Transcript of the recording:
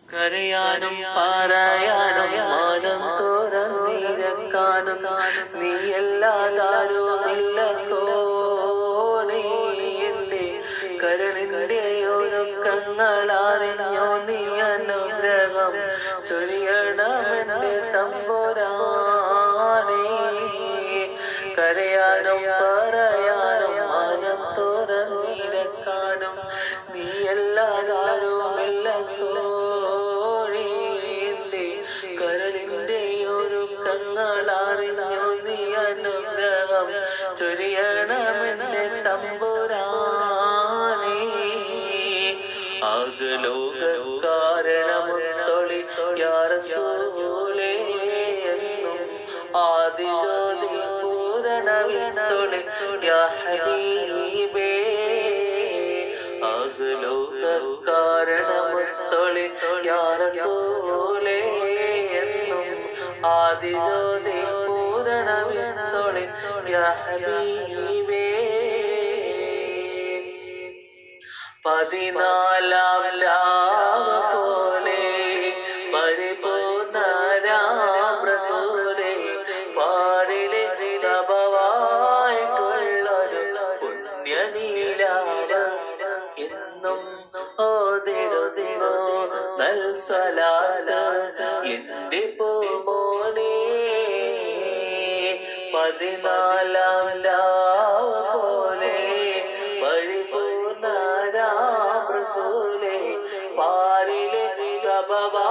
കരയാനും പറയാനും മാനം തുറന്നിരക്കാനും നീയല്ലാതാരുമില്ലല്ലോ എന്റെ കരണിന്റെ ഒരുക്കങ്ങളറിഞ്ഞോ നീ അനുഗ്രഹം ചൊരിയണമെന്റെ തമ്പുരാനേ. കരയാനും പറയാനും മാനം തുറന്നിരക്കാനും നീയല്ലാതാരുമില്ലല്ലോ കരളിന്റെ ഒരുക്കങ്ങളറിഞ്ഞോ നീ അനുഗ്രഹം ചൊരിയണമെന്റെ തമ്പുരാനേ. അകലോക കാരണമുത്തൊളി യാ റസൂലേ എന്നും ആദിജ്യോതി പൂരണവിത്തൊളി യാ ഹബീബേ. അകലോക കാരണമുത്തൊളി യാ റസൂലേ എന്നും ആദിജ്യോതി പൂരണവിത്തൊളി യാ ഹബീബേ. 14 രാവ് പോലെ പരിപൂർണ്ണരാം റസൂലേ പാരിലെ സഭവായിട്ടുള്ളൊരു പുണ്യനീലാവ് എന്നും ഓതിടുന്നു നൽ സ്വലാത്ത് എന്റെ പൂമോനെ. 14 രാവ് പോലെ പരിപൂർണ്ണരാം റസൂലേ പാരിലെ സഭവാ